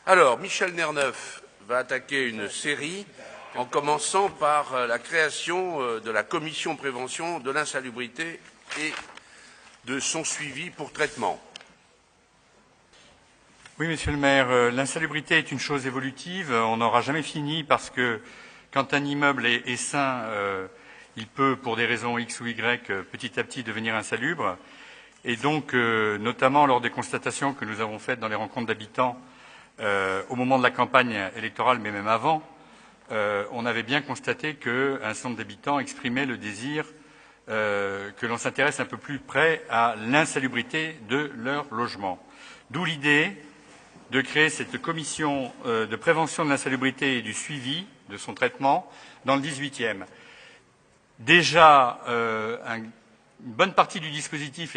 Alors, Michel Nerneuf va attaquer une série en commençant par la création de la commission prévention de l'insalubrité et de son suivi pour traitement. Oui, monsieur le maire, l'insalubrité est une chose évolutive. On n'aura jamais fini parce que quand un immeuble est sain, il peut, pour des raisons X ou Y, petit à petit devenir insalubre. Et donc, notamment lors des constatations que nous avons faites dans les rencontres d'habitants au moment de la campagne électorale, mais même avant, on avait bien constaté qu'un certain nombre d'habitants exprimaient le désir que l'on s'intéresse un peu plus près à l'insalubrité de leur logement. D'où l'idée de créer cette commission de prévention de l'insalubrité et du suivi de son traitement dans le 18e. Déjà, une bonne partie du dispositif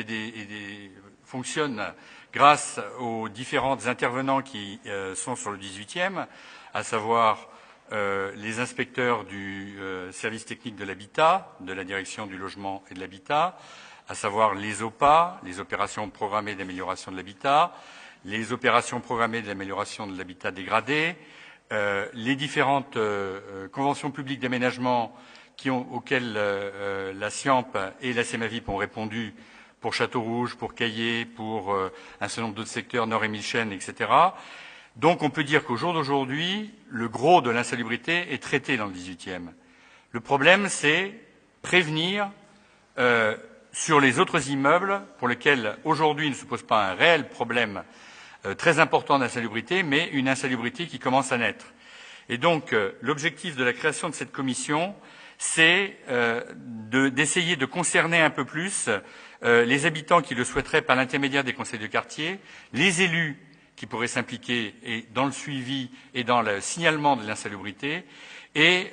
fonctionne grâce aux différents intervenants qui sont sur le 18e, à savoir les inspecteurs du service technique de l'habitat, de la direction du logement et de l'habitat, à savoir les OPA, les opérations programmées d'amélioration de l'habitat, les opérations programmées d'amélioration de l'habitat dégradé, les différentes conventions publiques d'aménagement auxquelles la SIAMP et la CEMAVIP ont répondu pour Château-Rouge, pour Caillé, pour un certain nombre d'autres secteurs, Nord-et-Milchaine, etc. Donc on peut dire qu'au jour d'aujourd'hui, le gros de l'insalubrité est traité dans le 18e. Le problème, c'est prévenir sur les autres immeubles pour lesquels aujourd'hui ne se pose pas un réel problème très important d'insalubrité, mais une insalubrité qui commence à naître. Et donc, l'objectif de la création de cette commission, c'est d'essayer de concerner un peu plus les habitants qui le souhaiteraient par l'intermédiaire des conseils de quartier, les élus qui pourraient s'impliquer dans le suivi et dans le signalement de l'insalubrité, et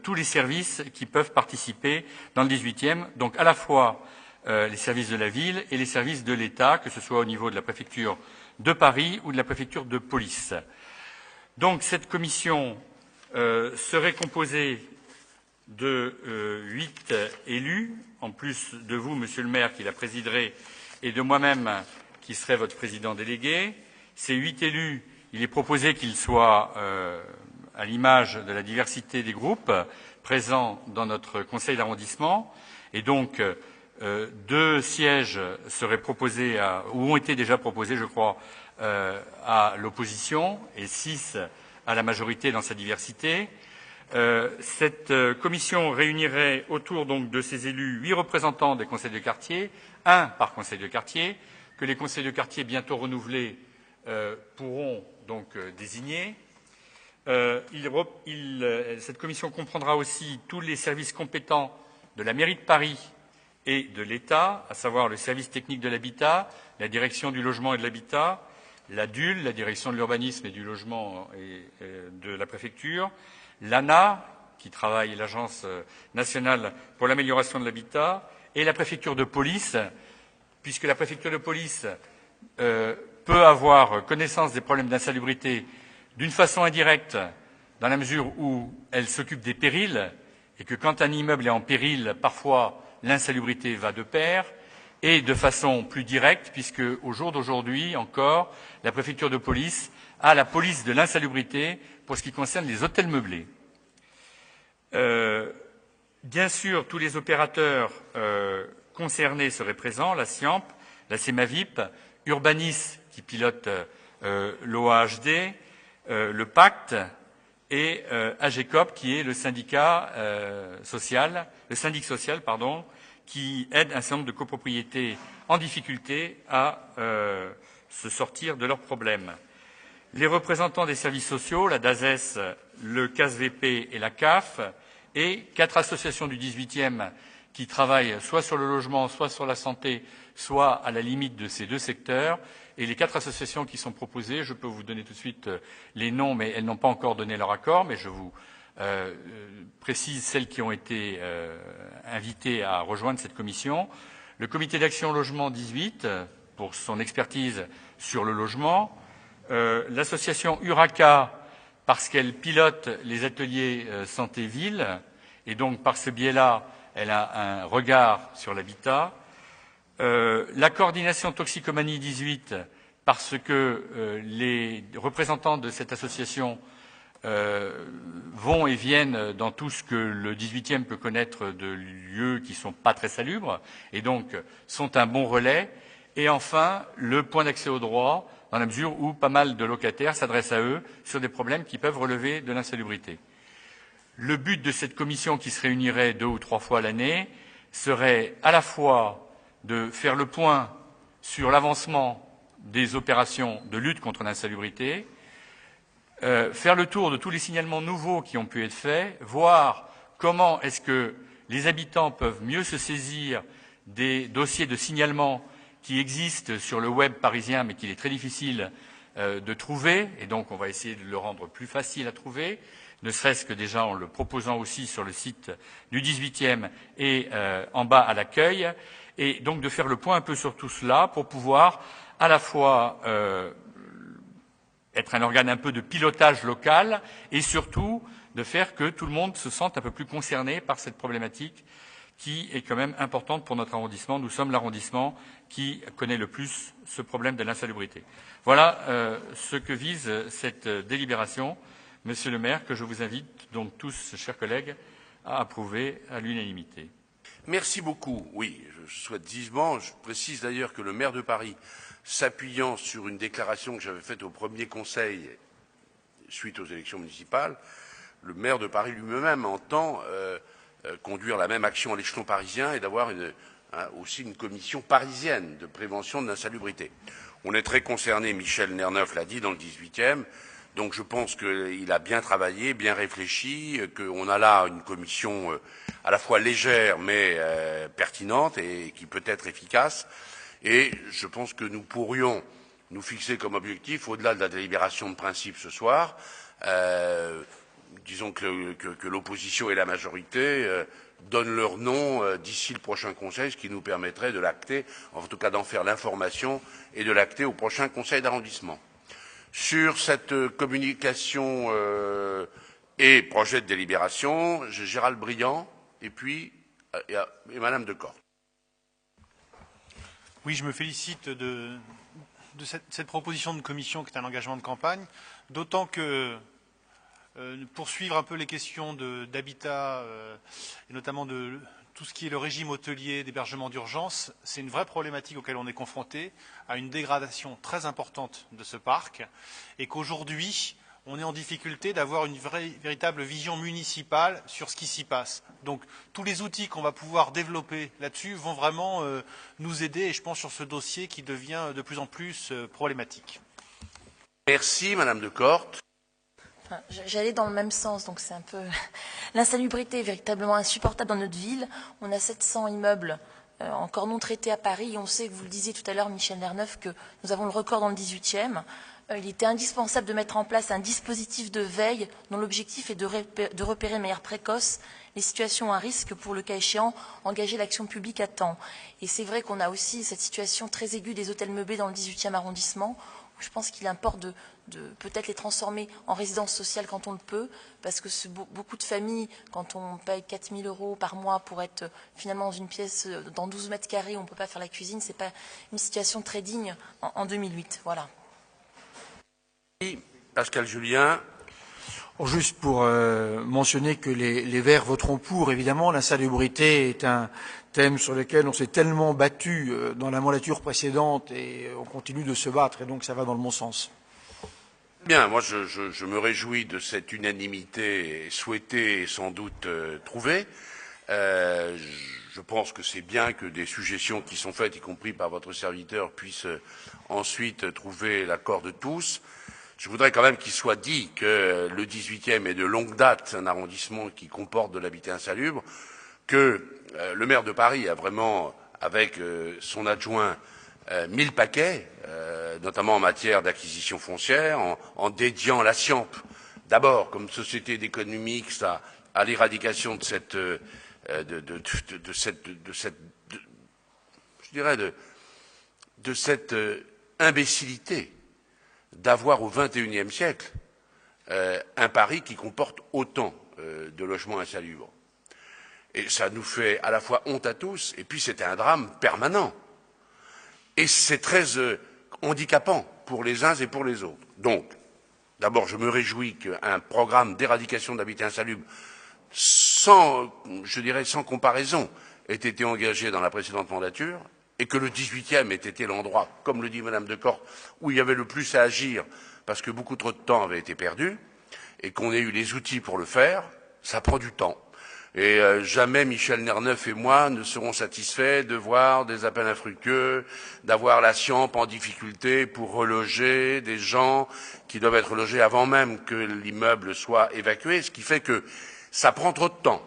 tous les services qui peuvent participer dans le 18e, donc à la fois les services de la ville et les services de l'État, que ce soit au niveau de la préfecture de Paris ou de la préfecture de police. Donc cette commission serait composée de 8 élus, en plus de vous, monsieur le maire, qui la présiderez, et de moi-même, qui serai votre président délégué. Ces 8 élus, il est proposé qu'ils soient, à l'image de la diversité des groupes présents dans notre conseil d'arrondissement, et donc 2 sièges seraient proposés ou ont été déjà proposés, je crois, à l'opposition et 6 à la majorité dans sa diversité. Cette commission réunirait autour donc de ces élus 8 représentants des conseils de quartier, 1 par conseil de quartier, que les conseils de quartier bientôt renouvelés pourront donc désigner. Cette commission comprendra aussi tous les services compétents de la mairie de Paris et de l'État, à savoir le service technique de l'habitat, la direction du logement et de l'habitat, la DUL, la direction de l'urbanisme et du logement et de la préfecture, l'ANA, qui travaille, l'Agence nationale pour l'amélioration de l'habitat, et la préfecture de police, puisque la préfecture de police peut avoir connaissance des problèmes d'insalubrité d'une façon indirecte, dans la mesure où elle s'occupe des périls, et que quand un immeuble est en péril, parfois l'insalubrité va de pair, et de façon plus directe, puisque au jour d'aujourd'hui encore, la préfecture de police a la police de l'insalubrité pour ce qui concerne les hôtels meublés. Bien sûr, tous les opérateurs concernés seraient présents, la SIAMP, la CEMAVIP, Urbanis qui pilote l'OAHD, le Pacte et AGECOP qui est le syndicat social, qui aide un certain nombre de copropriétés en difficulté à se sortir de leurs problèmes. Les représentants des services sociaux, la DASES, le CASVP et la CAF, et 4 associations du 18e qui travaillent soit sur le logement, soit sur la santé, soit à la limite de ces 2 secteurs. Et les 4 associations qui sont proposées, je peux vous donner tout de suite les noms, mais elles n'ont pas encore donné leur accord, mais je vous précise celles qui ont été invitées à rejoindre cette commission. Le comité d'action logement 18, pour son expertise sur le logement. L'association URACA, parce qu'elle pilote les ateliers santé-ville, et donc par ce biais-là, elle a un regard sur l'habitat. La coordination toxicomanie 18, parce que les représentants de cette association vont et viennent dans tout ce que le 18e peut connaître de lieux qui ne sont pas très salubres et donc sont un bon relais. Et enfin, le point d'accès au droit, dans la mesure où pas mal de locataires s'adressent à eux sur des problèmes qui peuvent relever de l'insalubrité. Le but de cette commission qui se réunirait 2 ou 3 fois l'année serait à la fois de faire le point sur l'avancement des opérations de lutte contre l'insalubrité, faire le tour de tous les signalements nouveaux qui ont pu être faits, voir comment est-ce que les habitants peuvent mieux se saisir des dossiers de signalement qui existent sur le web parisien mais qu'il est très difficile de trouver, et donc on va essayer de le rendre plus facile à trouver, ne serait-ce que déjà en le proposant aussi sur le site du 18e et en bas à l'accueil, et donc de faire le point un peu sur tout cela pour pouvoir à la fois être un organe un peu de pilotage local et surtout de faire que tout le monde se sente un peu plus concerné par cette problématique qui est quand même importante pour notre arrondissement. Nous sommes l'arrondissement qui connaît le plus ce problème de l'insalubrité. Voilà ce que vise cette délibération, Monsieur le maire, que je vous invite donc tous, chers collègues, à approuver à l'unanimité. Merci beaucoup. Oui, je souhaite vivement. Je précise d'ailleurs que le maire de Paris, s'appuyant sur une déclaration que j'avais faite au premier conseil suite aux élections municipales, le maire de Paris lui-même entend conduire la même action à l'échelon parisien et d'avoir aussi une commission parisienne de prévention de l'insalubrité. On est très concerné, Michel Nerneuf l'a dit, dans le 18e, donc je pense qu'il a bien travaillé, bien réfléchi, qu'on a là une commission à la fois légère mais pertinente et qui peut être efficace. Et je pense que nous pourrions nous fixer comme objectif, au-delà de la délibération de principe ce soir, disons que l'opposition et la majorité donnent leur nom d'ici le prochain conseil, ce qui nous permettrait de l'acter, en tout cas d'en faire l'information et de l'acter au prochain conseil d'arrondissement. Sur cette communication et projet de délibération, j'ai Gérald Briand et puis et Madame Decort. Oui, je me félicite de cette proposition de commission qui est un engagement de campagne, d'autant que poursuivre un peu les questions d'habitat, et notamment de tout ce qui est le régime hôtelier d'hébergement d'urgence, c'est une vraie problématique auquel on est confronté, à une dégradation très importante de ce parc, et qu'aujourd'hui, on est en difficulté d'avoir une véritable vision municipale sur ce qui s'y passe. Donc tous les outils qu'on va pouvoir développer là-dessus vont vraiment nous aider, et je pense sur ce dossier qui devient de plus en plus problématique. Merci Madame Decort. Enfin, j'allais dans le même sens, donc c'est un peu... L'insalubrité est véritablement insupportable dans notre ville. On a 700 immeubles encore non traités à Paris, et on sait, que vous le disiez tout à l'heure, Michel Nerneuf, que nous avons le record dans le 18e. Il était indispensable de mettre en place un dispositif de veille dont l'objectif est de repérer de manière précoce les situations à risque pour, le cas échéant, engager l'action publique à temps. Et c'est vrai qu'on a aussi cette situation très aiguë des hôtels meublés dans le 18e arrondissement, où je pense qu'il importe de peut-être les transformer en résidence sociale quand on le peut, parce que beaucoup de familles, quand on paye 4 000 € par mois pour être finalement dans une pièce dans 12 mètres carrés, on ne peut pas faire la cuisine, ce n'est pas une situation très digne en 2008. Voilà. Pascal Julien. Juste pour mentionner que les Verts voteront pour, évidemment. L'insalubrité est un thème sur lequel on s'est tellement battu dans la mandature précédente et on continue de se battre, et donc ça va dans le bon sens. Bien, moi je me réjouis de cette unanimité souhaitée et sans doute trouvée. Je pense que c'est bien que des suggestions qui sont faites, y compris par votre serviteur, puissent ensuite trouver l'accord de tous. Je voudrais quand même qu'il soit dit que le 18e est de longue date un arrondissement qui comporte de l'habitat insalubre, que le maire de Paris a vraiment, avec son adjoint, 1000 paquets, notamment en matière d'acquisition foncière, en dédiant la SIAMP, d'abord comme société d'économie mixte à l'éradication de cette, de cette imbécilité d'avoir au XXIe siècle un Paris qui comporte autant de logements insalubres. Et ça nous fait à la fois honte à tous, et puis c'est un drame permanent. Et c'est très handicapant pour les uns et pour les autres. Donc, d'abord, je me réjouis qu'un programme d'éradication de l'habitat insalubre sans comparaison ait été engagé dans la précédente mandature et que le 18e ait été l'endroit, comme le dit Madame Decort, où il y avait le plus à agir parce que beaucoup trop de temps avait été perdu et qu'on ait eu les outils pour le faire. Ça prend du temps. Et jamais Michel Nerneuf et moi ne serons satisfaits de voir des appels infructueux, d'avoir la SIAMP en difficulté pour reloger des gens qui doivent être logés avant même que l'immeuble soit évacué, ce qui fait que ça prend trop de temps.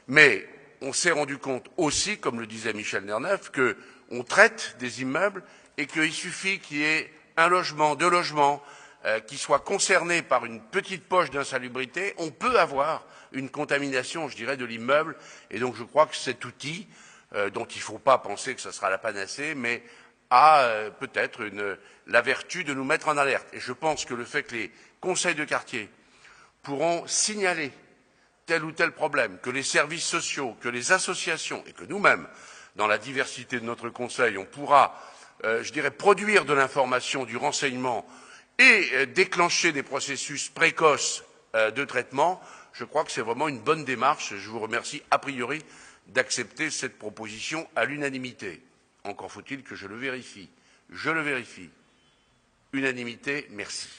Mais on s'est rendu compte aussi, comme le disait Michel Nerneuf, qu'on traite des immeubles et qu'il suffit qu'il y ait un logement, deux logements qui soient concernés par une petite poche d'insalubrité, on peut avoir une contamination, je dirais, de l'immeuble. Et donc je crois que cet outil, dont il ne faut pas penser que ce sera la panacée, mais a peut-être la vertu de nous mettre en alerte. Et je pense que le fait que les conseils de quartier pourront signaler tel ou tel problème, que les services sociaux, que les associations et que nous-mêmes, dans la diversité de notre conseil, on pourra, produire de l'information, du renseignement et déclencher des processus précoces de traitement, je crois que c'est vraiment une bonne démarche. Je vous remercie a priori d'accepter cette proposition à l'unanimité. Encore faut-il que je le vérifie. Je le vérifie. Unanimité, merci.